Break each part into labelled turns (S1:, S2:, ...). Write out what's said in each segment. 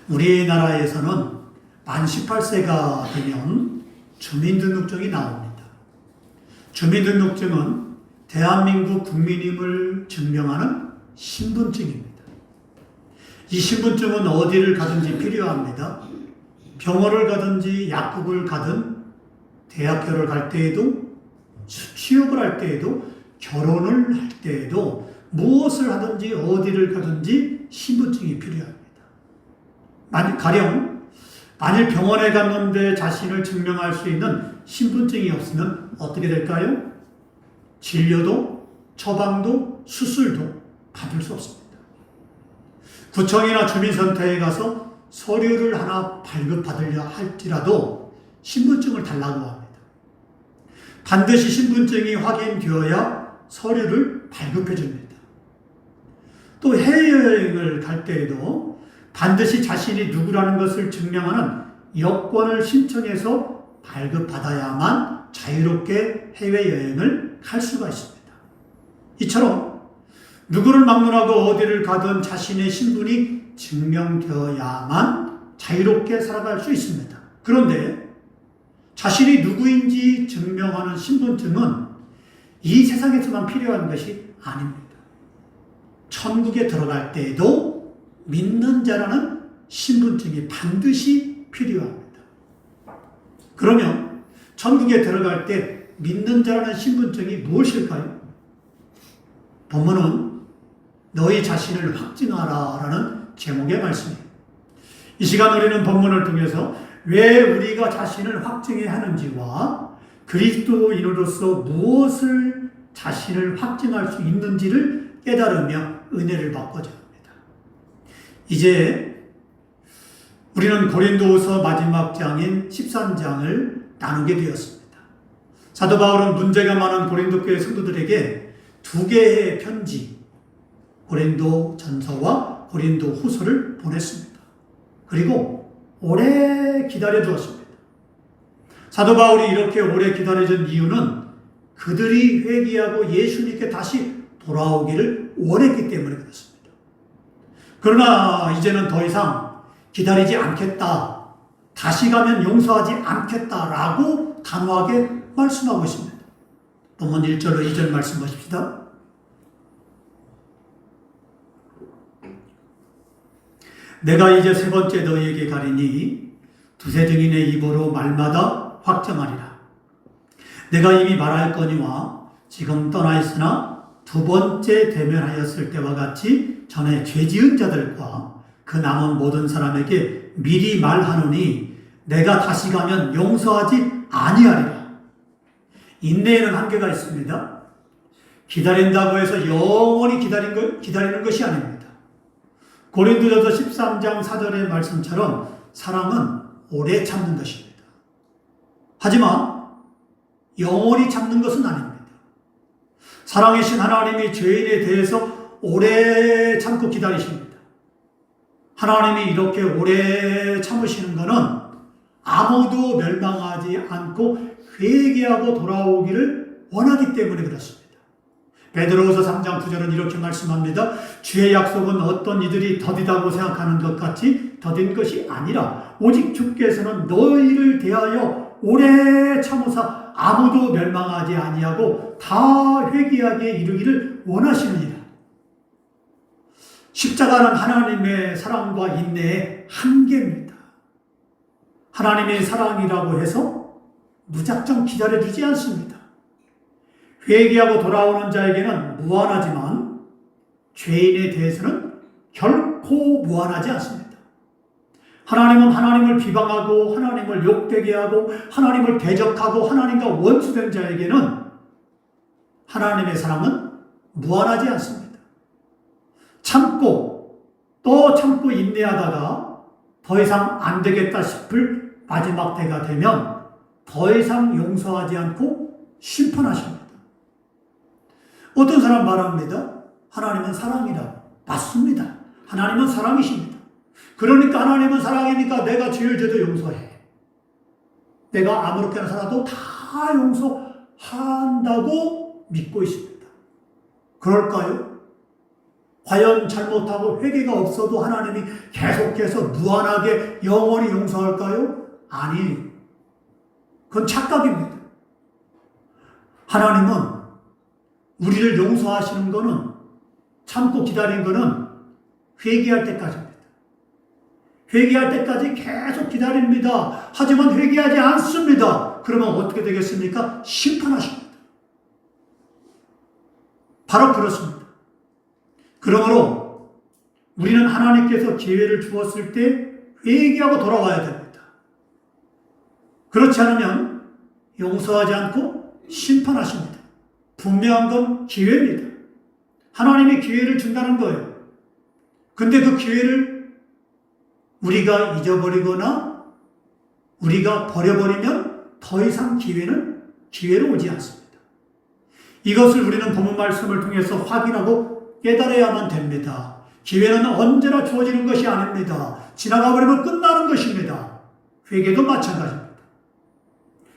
S1: 우리나라에서는 만 18세가 되면 주민등록증이 나옵니다. 주민등록증은 대한민국 국민임을 증명하는 신분증입니다. 이 신분증은 어디를 가든지 필요합니다. 병원을 가든지 약국을 가든 대학교를 갈 때에도 취업을 할 때에도 결혼을 할 때에도 무엇을 하든지 어디를 가든지 신분증이 필요합니다. 만일 병원에 갔는데 자신을 증명할 수 있는 신분증이 없으면 어떻게 될까요? 진료도 처방도 수술도 받을 수 없습니다. 구청이나 주민센터에 가서 서류를 하나 발급받으려 할지라도 신분증을 달라고 합니다. 반드시 신분증이 확인되어야 서류를 발급해 줍니다. 또 해외여행을 갈 때에도 반드시 자신이 누구라는 것을 증명하는 여권을 신청해서 발급받아야만 자유롭게 해외여행을 갈 수가 있습니다. 이처럼 누구를 막론하고 어디를 가든 자신의 신분이 증명되어야만 자유롭게 살아갈 수 있습니다. 그런데 자신이 누구인지 증명하는 신분증은 이 세상에서만 필요한 것이 아닙니다. 천국에 들어갈 때에도 믿는 자라는 신분증이 반드시 필요합니다. 그러면 천국에 들어갈 때 믿는 자라는 신분증이 무엇일까요? 본문은 너희 자신을 확증하라 라는 제목의 말씀이에요. 이 시간 우리는 본문을 통해서 왜 우리가 자신을 확증해야 하는지와 그리스도인으로서 무엇을 자신을 확증할 수 있는지를 깨달으며 은혜를 받고자 합니다. 이제 우리는 고린도후서 마지막 장인 13장을 나누게 되었습니다. 사도 바울은 문제가 많은 고린도 교회 성도들에게 두 개의 편지, 고린도 전서와 고린도 후서를 보냈습니다. 그리고 오래 기다려 주었습니다. 사도 바울이 이렇게 오래 기다려준 이유는 그들이 회개하고 예수님께 다시 돌아오기를 원했기 때문에 그렇습니다. 그러나 이제는 더 이상 기다리지 않겠다, 다시 가면 용서하지 않겠다라고 단호하게 말씀하고 있습니다. 본문 1절로 2절 말씀 보십시다. 내가 이제 세 번째 너희에게 가리니 두세 증인의 입으로 말마다 확정하리라. 내가 이미 말할거니와 지금 떠나 있으나 두 번째 대면하였을 때와 같이 전에 죄 지은 자들과 그 남은 모든 사람에게 미리 말하노니 내가 다시 가면 용서하지 아니하리라. 인내에는 한계가 있습니다. 기다린다고 해서 영원히 기다리는 것이 아닙니다. 고린도전서 13장 4절의 말씀처럼 사랑은 오래 참는 것입니다. 하지만 영원히 참는 것은 아닙니다. 사랑이신 하나님이 죄인에 대해서 오래 참고 기다리십니다. 하나님이 이렇게 오래 참으시는 것은 아무도 멸망하지 않고 회개하고 돌아오기를 원하기 때문에 그렇습니다. 베드로후서 3장 9절은 이렇게 말씀합니다. 주의 약속은 어떤 이들이 더디다고 생각하는 것 같이 더딘 것이 아니라 오직 주께서는 너희를 대하여 오래 참으사 아무도 멸망하지 아니하고 다 회개하게 이르기를 원하시느니라. 십자가는 하나님의 사랑과 인내의 한계입니다. 하나님의 사랑이라고 해서 무작정 기다려주지 않습니다. 회개하고 돌아오는 자에게는 무한하지만 죄인에 대해서는 결코 무한하지 않습니다. 하나님은 하나님을 비방하고 하나님을 욕되게 하고 하나님을 대적하고 하나님과 원수된 자에게는 하나님의 사랑은 무한하지 않습니다. 참고 또 참고 인내하다가 더 이상 안 되겠다 싶을 마지막 때가 되면 더 이상 용서하지 않고 심판하십니다. 어떤 사람 말합니다. 하나님은 사랑이라고. 맞습니다. 하나님은 사랑이십니다. 그러니까 하나님은 사랑이니까 내가 죄를 져도 용서해. 내가 아무렇게나 살아도 다 용서한다고 믿고 있습니다. 그럴까요? 과연 잘못하고 회개가 없어도 하나님이 계속해서 무한하게 영원히 용서할까요? 아니, 그건 착각입니다. 하나님은 우리를 용서하시는 거는, 참고 기다린 거는 회개할 때까지입니다. 회개할 때까지 계속 기다립니다. 하지만 회개하지 않습니다. 그러면 어떻게 되겠습니까? 심판하십니다. 바로 그렇습니다. 그러므로 우리는 하나님께서 기회를 주었을 때 회개하고 돌아와야 됩니다. 그렇지 않으면 용서하지 않고 심판하십니다. 분명한 건 기회입니다. 하나님이 기회를 준다는 거예요. 근데 그 기회를 우리가 잊어버리거나 우리가 버려버리면 더 이상 기회로 오지 않습니다. 이것을 우리는 본문 말씀을 통해서 확인하고 깨달아야만 됩니다. 기회는 언제나 주어지는 것이 아닙니다. 지나가 버리면 끝나는 것입니다. 회개도 마찬가지입니다.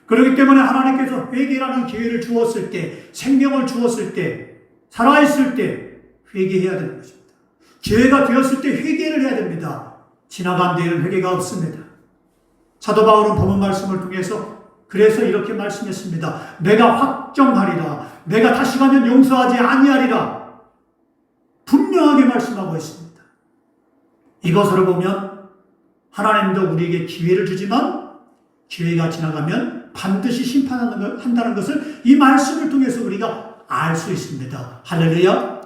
S1: 그렇기 때문에 하나님께서 회개라는 기회를 주었을 때, 생명을 주었을 때, 살아있을 때 회개해야 되는 것입니다. 기회가 되었을 때 회개를 해야 됩니다. 지나간 뒤에는 회개가 없습니다. 사도 바울은 본문 말씀을 통해서 그래서 이렇게 말씀했습니다. 내가 확정하리라. 내가 다시 가면 용서하지 아니하리라. 분명하게 말씀하고 있습니다. 이것으로 보면 하나님도 우리에게 기회를 주지만 기회가 지나가면 반드시 심판한다는 것을 이 말씀을 통해서 우리가 알 수 있습니다. 할렐루야.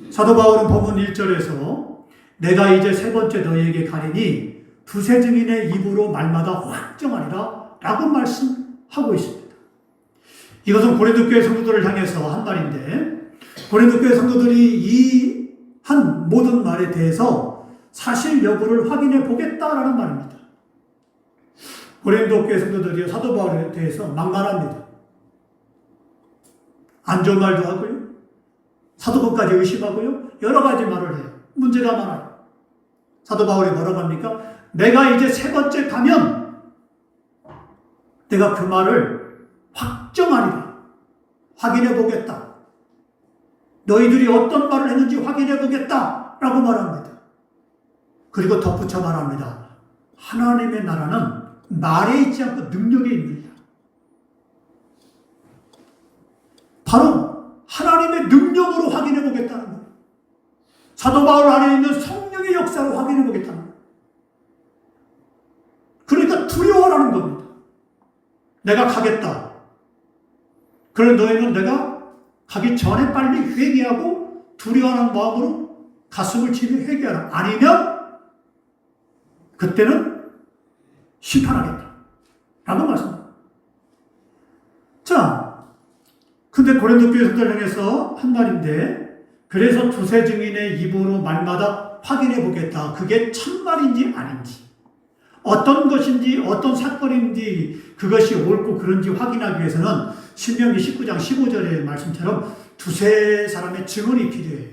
S1: 사도 바울은 본문 1절에서 내가 이제 세 번째 너희에게 가리니 두세 증인의 입으로 말마다 확정하리라 라고 말씀하고 있습니다. 이것은 고린도 교회 성도들을 향해서 한 말인데 고린도 교회 성도들이 이 한 모든 말에 대해서 사실 여부를 확인해 보겠다라는 말입니다. 고린도 교회 성도들이 사도 바울에 대해서 막말합니다. 안 좋은 말도 하고요. 사도법까지 의심하고요. 여러 가지 말을 해요. 문제가 많아요. 사도 바울이 뭐라고 합니까? 내가 이제 세 번째 가면 내가 그 말을 확정하리라. 확인해 보겠다. 너희들이 어떤 말을 했는지 확인해 보겠다. 라고 말합니다. 그리고 덧붙여 말합니다. 하나님의 나라는 말에 있지 않고 능력에 있느니라. 바로 하나님의 능력으로 확인해 보겠다는 거예요. 사도 바울 안에 있는 성령의 역사로 확인해 보겠다는 거예요. 그러니까 두려워하라는 겁니다. 내가 가겠다. 그런 너희는 내가 가기 전에 빨리 회개하고 두려워하는 마음으로 가슴을 치며 회개하라. 아니면 그때는 심판하겠다. 라고 말씀합니다. 자, 근데 고린도 교회 성도를 향해서 한 말인데 그래서 두세 증인의 입으로 말마다 확인해 보겠다. 그게 참말인지 아닌지 어떤 것인지 어떤 사건인지 그것이 옳고 그른지 확인하기 위해서는 신명기 19장 15절의 말씀처럼 두세 사람의 증언이 필요해요.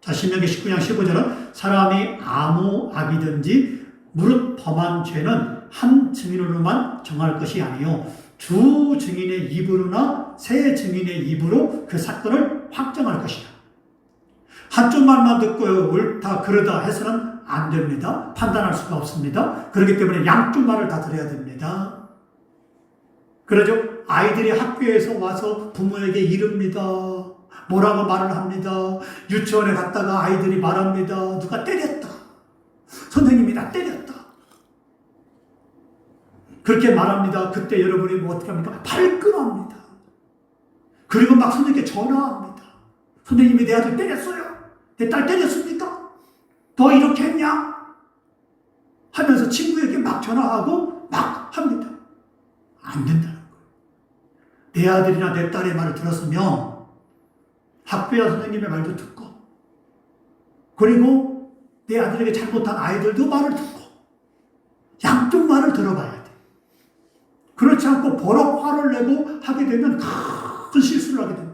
S1: 자, 신명기 19장 15절은 사람이 아무 악이든지 무릇 범한 죄는 한 증인으로만 정할 것이 아니요 두 증인의 입으로나 세 증인의 입으로 그 사건을 확정할 것이다. 한쪽 말만 듣고 옳다 그러다 해서는 안 됩니다. 판단할 수가 없습니다. 그렇기 때문에 양쪽 말을 다 들어야 됩니다. 그러죠? 아이들이 학교에서 와서 부모에게 이릅니다. 뭐라고 말을 합니다. 유치원에 갔다가 아이들이 말합니다. 누가 때렸다. 선생님이 나 때렸다. 그렇게 말합니다. 그때 여러분이 뭐 어떻게 합니까? 발끈합니다. 그리고 막 선생님께 전화합니다. 선생님이 내 아들 때렸어요. 내 딸 때렸습니까? 너 이렇게 했냐? 하면서 친구에게 막 전화하고 막 합니다. 안 된다는 거예요. 내 아들이나 내 딸의 말을 들었으면 학교야 선생님의 말도 듣고 그리고 내 아들에게 잘못한 아이들도 말을 듣고 양쪽 말을 들어봐야 돼. 그렇지 않고 버럭 화를 내고 하게 되면 큰 실수를 하게 됩니다.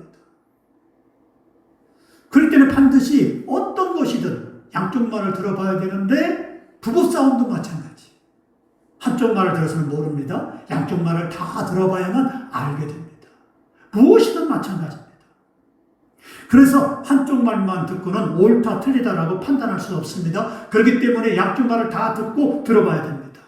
S1: 그럴 때는 반드시 어떤 것이든 양쪽 말을 들어봐야 되는데 부부싸움도 마찬가지. 한쪽 말을 들어서는 모릅니다. 양쪽 말을 다 들어봐야만 알게 됩니다. 무엇이든 마찬가지입니다. 그래서 한쪽 말만 듣고는 옳다 틀리다라고 판단할 수 없습니다. 그렇기 때문에 양쪽 말을 다 듣고 들어봐야 됩니다.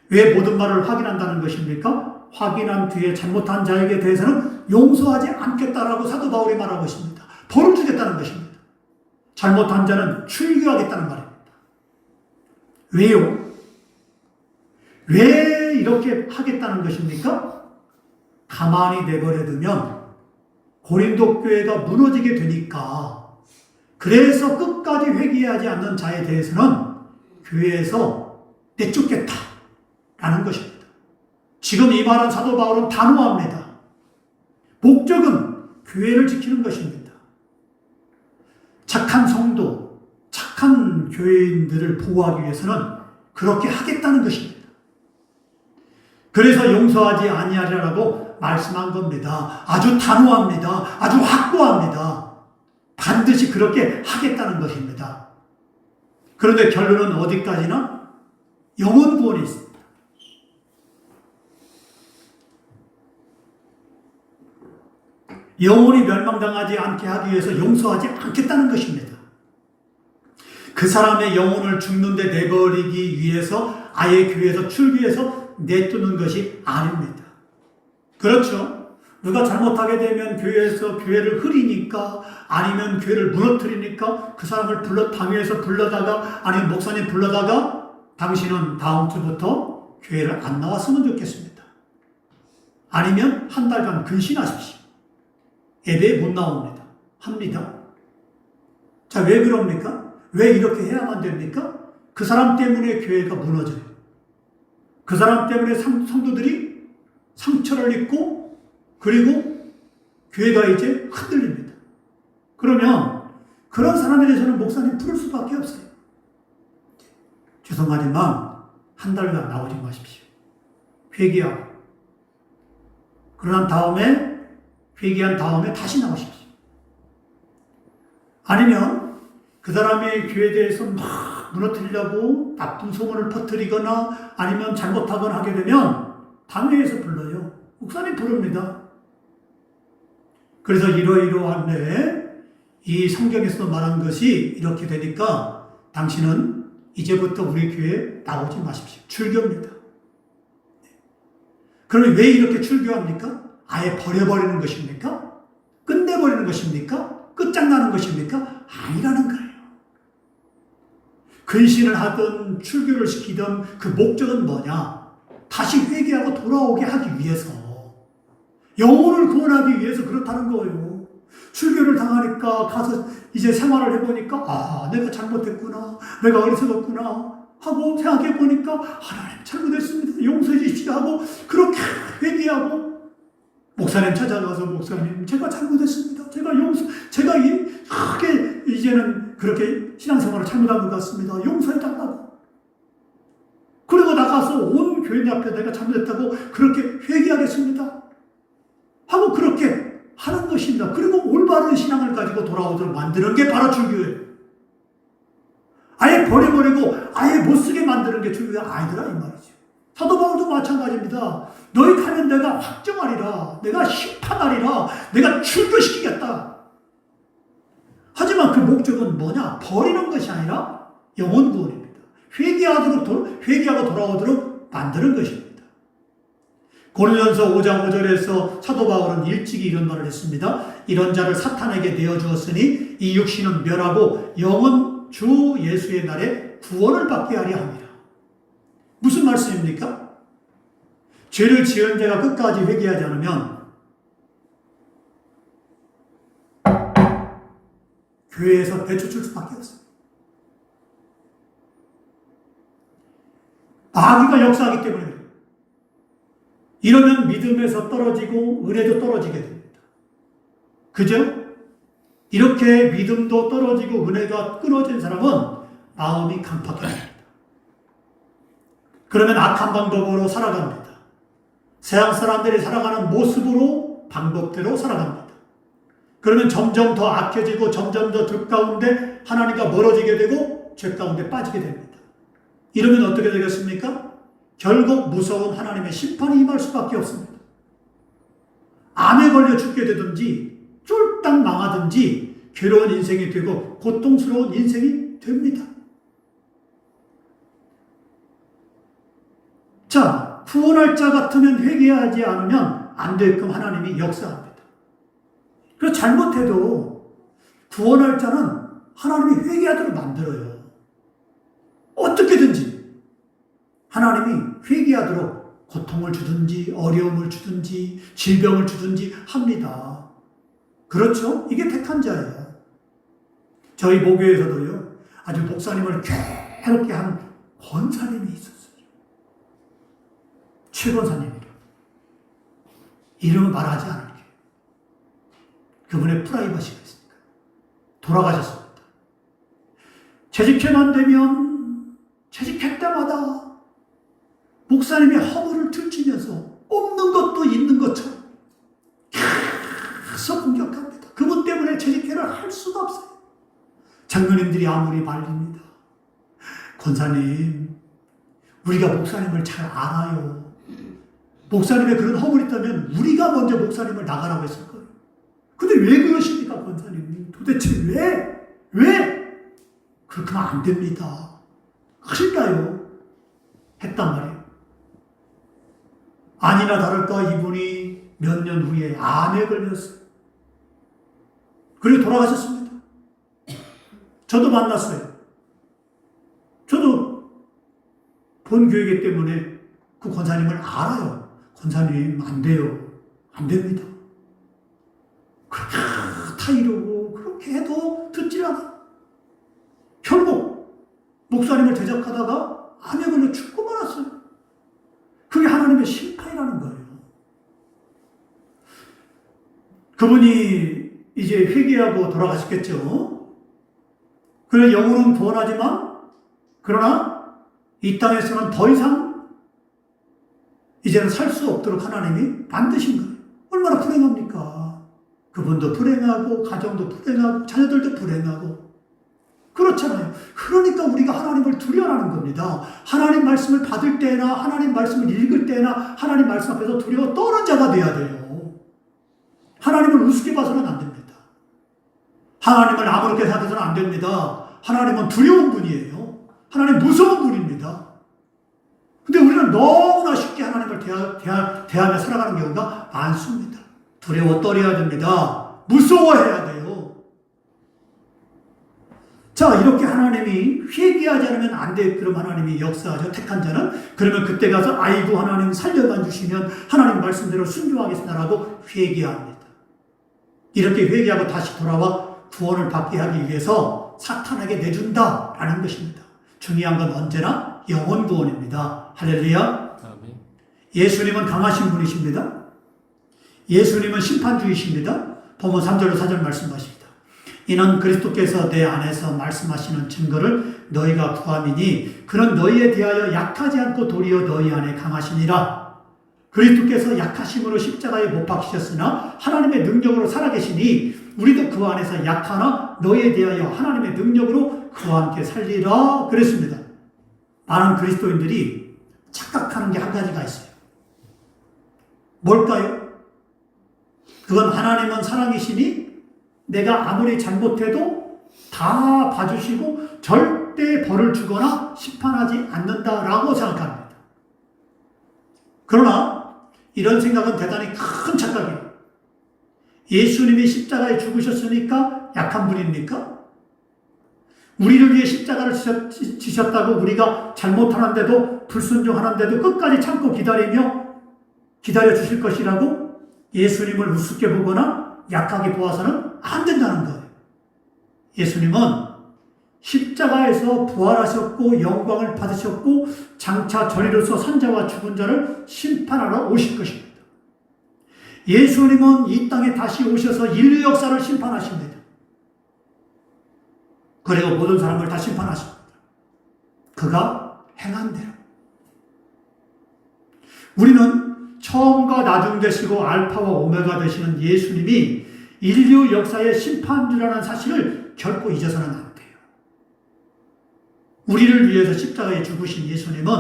S1: 왜 모든 말을 확인한다는 것입니까? 확인한 뒤에 잘못한 자에게 대해서는 용서하지 않겠다라고 사도 바울이 말하고 있습니다. 벌을 주겠다는 것입니다. 잘못한 자는 출교하겠다는 말입니다. 왜요? 왜 이렇게 하겠다는 것입니까? 가만히 내버려 두면 고린도 교회가 무너지게 되니까, 그래서 끝까지 회개하지 않는 자에 대해서는 교회에서 내쫓겠다라는 것입니다. 지금 이 말은 사도 바울은 단호합니다. 목적은 교회를 지키는 것입니다. 착한 성도, 착한 교회인들을 보호하기 위해서는 그렇게 하겠다는 것입니다. 그래서 용서하지 아니하리라고 말씀한 겁니다. 아주 단호합니다. 아주 확고합니다. 반드시 그렇게 하겠다는 것입니다. 그런데 결론은 어디까지나? 영혼 구원이 있습니다. 영혼이 멸망당하지 않게 하기 위해서 용서하지 않겠다는 것입니다. 그 사람의 영혼을 죽는데 내버리기 위해서 아예 교회에서 출교해서 내쫓는 것이 아닙니다. 그렇죠. 누가 잘못하게 되면 교회에서 교회를 흐리니까, 아니면 교회를 무너뜨리니까 그 사람을 당회에서 불러다가, 아니면 목사님 불러다가 당신은 다음 주부터 교회를 안 나왔으면 좋겠습니다. 아니면 한 달간 근신하십시오. 예배에 못 나옵니다. 합니다. 자, 왜 그럽니까? 왜 이렇게 해야만 됩니까? 그 사람 때문에 교회가 무너져요. 그 사람 때문에 성도들이 상처를 입고, 그리고 교회가 이제 흔들립니다. 그러면 그런 사람에 대해서는 목사님 부를 수밖에 없어요. 죄송하지만 한 달간 나오지 마십시오. 회개하고. 그런 다음에 회개한 다음에 다시 나오십시오. 아니면 그 사람의 교회에 대해서 막 무너뜨리려고 나쁜 소문을 퍼뜨리거나 아니면 잘못하거나 하게 되면 당회에서 불러요. 목사님 부릅니다. 그래서 이러이러한데 이 성경에서 말한 것이 이렇게 되니까 당신은 이제부터 우리 교회에 나오지 마십시오. 출교입니다. 그러면 왜 이렇게 출교합니까? 아예 버려버리는 것입니까? 끝내버리는 것입니까? 끝장나는 것입니까? 아니라는 거예요. 근신을 하든 출교를 시키든 그 목적은 뭐냐? 다시 회개하고 돌아오게 하기 위해서, 영혼을 구원하기 위해서 그렇다는 거예요. 출교를 당하니까 가서 이제 생활을 해보니까 아, 내가 잘못했구나, 내가 어리석었구나 하고 생각해보니까 하나님 잘못했습니다, 용서해 주십시오 하고 그렇게 회개하고 목사님 찾아가서 목사님 제가 잘못했습니다, 제가 크게 이제는 그렇게 신앙생활을 잘못한 것 같습니다, 용서해 달라고. 그리고 나가서 온 교인 앞에 내가 잘못했다고 그렇게 회개하겠습니다 하고 그렇게 하는 것입니다. 그리고 올바른 신앙을 가지고 돌아오도록 만드는 게 바로 출교예요. 아예 버려버리고 아예 못쓰게 만드는 게 출교가 아니더라 이 말이죠. 사도 바울도 마찬가지입니다. 너희 가면 내가 확정하리라, 내가 심판하리라, 내가 출교시키겠다. 하지만 그 목적은 뭐냐? 버리는 것이 아니라 영혼 구원입니다. 회개하고 돌아오도록 만드는 것입니다. 고린도전서 5장 5절에서 사도 바울은 일찍이 이런 말을 했습니다. 이런 자를 사탄에게 내어주었으니 이 육신은 멸하고 영은 주 예수의 날에 구원을 받게 하려 함이라. 무슨 말씀입니까? 죄를 지은 자가 끝까지 회개하지 않으면 교회에서 내쫓을 수밖에 없어요. 마귀가 역사하기 때문에 그래요. 이러면 믿음에서 떨어지고 은혜도 떨어지게 됩니다. 그죠? 이렇게 믿음도 떨어지고 은혜가 끊어진 사람은 마음이 강팍해집니다. 그러면 악한 방법으로 살아갑니다. 세상 사람들이 살아가는 모습으로, 방법대로 살아갑니다. 그러면 점점 더 악해지고 점점 더 득 가운데 하나님과 멀어지게 되고 죄 가운데 빠지게 됩니다. 이러면 어떻게 되겠습니까? 결국 무서운 하나님의 심판이 임할 수밖에 없습니다. 암에 걸려 죽게 되든지 홀딱 망하든지 괴로운 인생이 되고 고통스러운 인생이 됩니다. 자, 구원할 자 같으면 회개하지 않으면 안 되게끔 하나님이 역사합니다. 그래서 잘못해도 구원할 자는 하나님이 회개하도록 만들어요. 어떻게든지 하나님이 회개하도록 고통을 주든지 어려움을 주든지 질병을 주든지 합니다. 그렇죠? 이게 택한 자예요. 저희 모교에서도요, 아주 목사님을 괴롭게 한 권사님이 있었어요. 최권사님이요. 이름은 말하지 않을게요. 그분의 프라이버시가 있으니까. 돌아가셨습니다. 재직회만 되면 재직회 때마다 목사님의 허물을 들추면서 없는 것도 있는 것처럼 계속 공격합니다. 그분 때문에 재직회를 할 수가 없어요. 장로님들이 아무리 말립니다. 권사님, 우리가 목사님을 잘 알아요. 목사님의 그런 허물이 있다면 우리가 먼저 목사님을 나가라고 했을 거예요. 근데 왜 그러십니까, 권사님? 도대체 왜? 그렇게 하면 안 됩니다. 큰일 나요. 했단 말이에요. 아니나 다를까 이분이 몇 년 후에 암에 걸렸어요. 그리고 돌아가셨습니다. 저도 만났어요. 저도 본 교회이기 때문에 그 권사님을 알아요. 권사님, 안 돼요. 안 됩니다. 그렇게 다 이러고 그렇게 해도 듣질 않아. 결국 목사님을 대적하다가 암에 걸려 죽고 말았어요. 그게 하나님의 심판이라는 거예요. 그분이 이제 회개하고 돌아가셨겠죠. 그래서 영혼은 구원하지만 그러나 이 땅에서는 더 이상 이제는 살 수 없도록 하나님이 만드신 거예요. 얼마나 불행합니까? 그분도 불행하고 가정도 불행하고 자녀들도 불행하고 그렇잖아요. 그러니까 우리가 하나님을 두려워하는 겁니다. 하나님 말씀을 받을 때나 하나님 말씀을 읽을 때나 하나님 말씀 앞에서 두려워 떠는 자가 돼야 돼요. 하나님을 우습게 봐서는 안 됩니다. 하나님을 아무렇게 생각해서는 안 됩니다. 하나님은 두려운 분이에요. 하나님 무서운 분입니다. 근데 우리는 너무나 쉽게 하나님을 대하며 살아가는 경우가 많습니다. 두려워 떨어야 됩니다. 무서워해야 돼요. 자, 이렇게 하나님이 회개하지 않으면 안 돼. 그럼 하나님이 역사하죠. 택한 자는. 그러면 그때 가서 아이고 하나님 살려만 주시면 하나님 말씀대로 순종하겠습니다라고 회개합니다. 이렇게 회개하고 다시 돌아와 구원을 받게 하기 위해서 사탄에게 내준다라는 것입니다. 중요한 건 언제나 영혼 구원입니다. 할렐루야. 예수님은 강하신 분이십니다. 예수님은 심판주이십니다. 보면 3절로 4절 말씀하십니다. 이는 그리스도께서 내 안에서 말씀하시는 증거를 너희가 구함이니 그는 너희에 대하여 약하지 않고 도리어 너희 안에 강하시니라. 그리스도께서 약하심으로 십자가에 못 박히셨으나 하나님의 능력으로 살아계시니 우리도 그 안에서 약하나 너희에 대하여 하나님의 능력으로 그와 함께 살리라 그랬습니다. 많은 그리스도인들이 착각하는 게 한 가지가 있어요. 뭘까요? 그건 하나님은 사랑이시니 내가 아무리 잘못해도 다 봐주시고 절대 벌을 주거나 심판하지 않는다라고 생각합니다. 그러나 이런 생각은 대단히 큰 착각이에요. 예수님이 십자가에 죽으셨으니까 약한 분입니까? 우리를 위해 십자가를 지셨다고 우리가 잘못하는데도 불순종하는데도 끝까지 참고 기다려 주실 것이라고 예수님을 우습게 보거나 약하게 보아서는 안 된다는 거예요. 예수님은 십자가에서 부활하셨고 영광을 받으셨고 장차 저리로서 산자와 죽은 자를 심판하러 오실 것입니다. 예수님은 이 땅에 다시 오셔서 인류 역사를 심판하십니다. 그리고 모든 사람을 다 심판하십니다. 그가 행한 대로. 우리는 처음과 나중 되시고 알파와 오메가 되시는 예수님이 인류 역사의 심판주라는 사실을 결코 잊어서는 안 돼요. 우리를 위해서 십자가에 죽으신 예수님은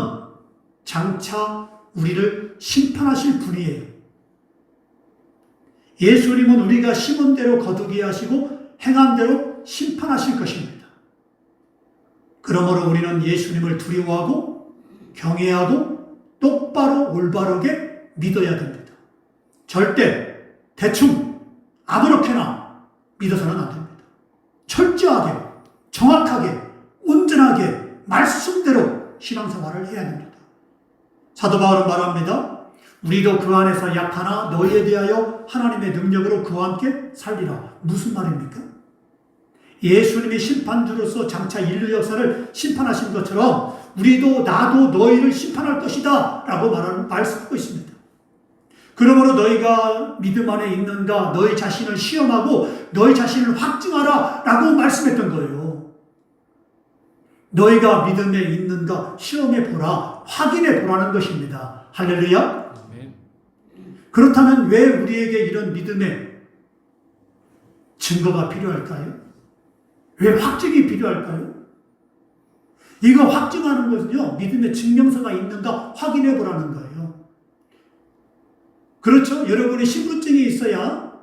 S1: 장차 우리를 심판하실 분이에요. 예수님은 우리가 심은 대로 거두게 하시고 행한 대로 심판하실 것입니다. 그러므로 우리는 예수님을 두려워하고 경외하고 똑바로 올바르게 믿어야 됩니다. 절대 대충 아무렇게나 믿어서는 안 됩니다. 철저하게, 정확하게, 온전하게 말씀대로 신앙생활을 해야 됩니다. 사도 바울은 말합니다. 우리도 그 안에서 약하나 너희에 대하여 하나님의 능력으로 그와 함께 살리라. 무슨 말입니까? 예수님이 심판주로서 장차 인류 역사를 심판하신 것처럼 우리도 나도 너희를 심판할 것이다 라고 말씀하고 있습니다. 그러므로 너희가 믿음 안에 있는가 너희 자신을 시험하고 너희 자신을 확증하라 라고 말씀했던 거예요. 너희가 믿음에 있는가 시험해 보라, 확인해 보라는 것입니다. 할렐루야. 그렇다면 왜 우리에게 이런 믿음의 증거가 필요할까요? 왜 확증이 필요할까요? 이거 확증하는 것은요, 믿음의 증명서가 있는가 확인해 보라는 거예요. 그렇죠? 여러분이 신분증이 있어야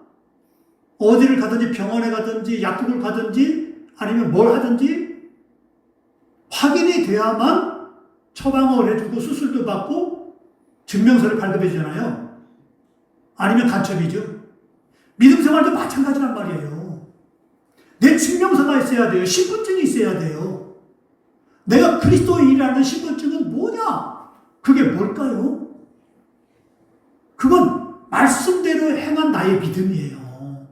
S1: 어디를 가든지 병원에 가든지 약국을 가든지 아니면 뭘 하든지 확인이 돼야만 처방을 해주고 수술도 받고 증명서를 발급해 주잖아요. 아니면 간첩이죠. 믿음 생활도 마찬가지란 말이에요. 내 증명서가 있어야 돼요. 신분증이 있어야 돼요. 내가 그리스도인이라는 신분증은 뭐냐? 그게 뭘까요? 그건 말씀대로 행한 나의 믿음이에요.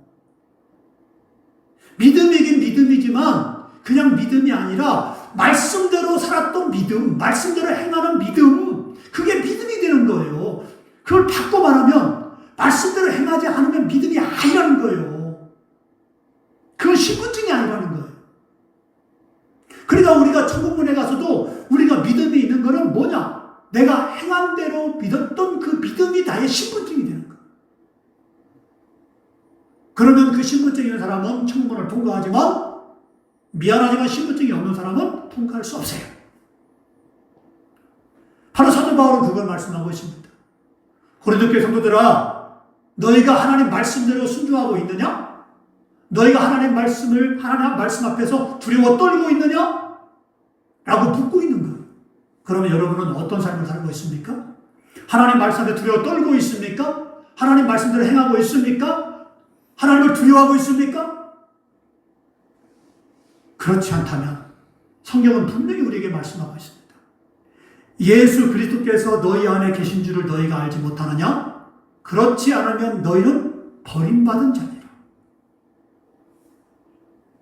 S1: 믿음이긴 믿음이지만 그냥 믿음이 아니라 말씀대로 살았던 믿음, 말씀대로 행하는 믿음, 그게 믿음이 되는 거예요. 그걸 바꿔 말하면 말씀대로 행하지 않으면 믿음이 아니라는 거예요. 그건 신분증이 아니라는 거예요. 그러니까 우리가 천국문에 가서도 우리가 믿음이 있는 거는 뭐냐? 내가 행한 대로 믿었던 그 믿음이 나의 신분증이 되는 거예요. 그러면 그 신분증이 있는 사람은 천국문을 통과하지만 미안하지만 신분증이 없는 사람은 통과할 수 없어요. 바로 사도 바울은 그걸 말씀하고 있습니다. 고린도 교회 성도들아, 너희가 하나님 말씀대로 순종하고 있느냐? 너희가 하나님 말씀 앞에서 두려워 떨고 있느냐? 라고 묻고 있는 거예요. 그러면 여러분은 어떤 삶을 살고 있습니까? 하나님 말씀 앞에 두려워 떨고 있습니까? 하나님 말씀대로 행하고 있습니까? 하나님을 두려워하고 있습니까? 그렇지 않다면 성경은 분명히 우리에게 말씀하고 있습니다. 예수 그리스도께서 너희 안에 계신 줄을 너희가 알지 못하느냐? 그렇지 않으면 너희는 버림받은 자니라.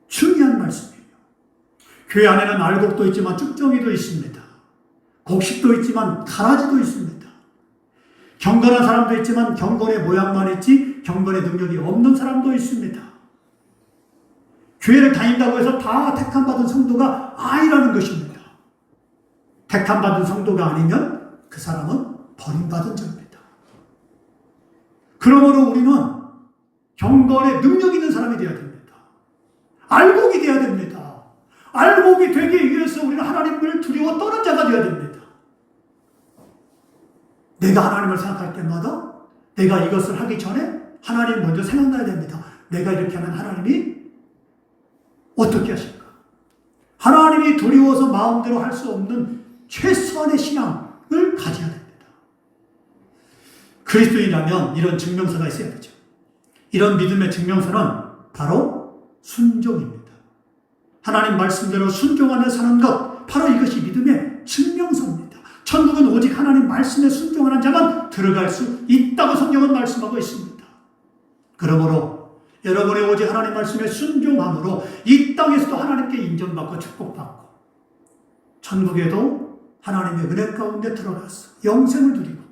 S1: 중요한 말씀이에요. 교회 안에는 알곡도 있지만 쭉정이도 있습니다. 곡식도 있지만 가라지도 있습니다. 경건한 사람도 있지만 경건의 모양만 있지 경건의 능력이 없는 사람도 있습니다. 교회를 다닌다고 해서 다 택함받은 성도가 아니라는 것입니다. 택함받은 성도가 아니면 그 사람은 버림받은 자입니다. 그러므로 우리는 경건의 능력 있는 사람이 되어야 됩니다. 알곡이 되어야 됩니다. 알곡이 되기 위해서 우리는 하나님을 두려워 떠는 자가 되어야 됩니다. 내가 하나님을 생각할 때마다 내가 이것을 하기 전에 하나님 먼저 생각나야 됩니다. 내가 이렇게 하면 하나님이 어떻게 하실까? 하나님이 두려워서 마음대로 할 수 없는 최소한의 신앙을 가져야 됩니다. 그리스도인이라면 이런 증명서가 있어야 되죠. 이런 믿음의 증명서는 바로 순종입니다. 하나님 말씀대로 순종하며 사는 것, 바로 이것이 믿음의 증명서입니다. 천국은 오직 하나님 말씀에 순종하는 자만 들어갈 수 있다고 성경은 말씀하고 있습니다. 그러므로 여러분이 오직 하나님 말씀에 순종함으로 이 땅에서도 하나님께 인정받고 축복받고 천국에도 하나님의 은혜 가운데 들어가서 영생을 누리고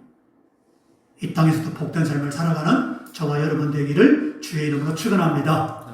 S1: 이 땅에서도 복된 삶을 살아가는 저와 여러분 되기를 주의 이름으로 축원합니다.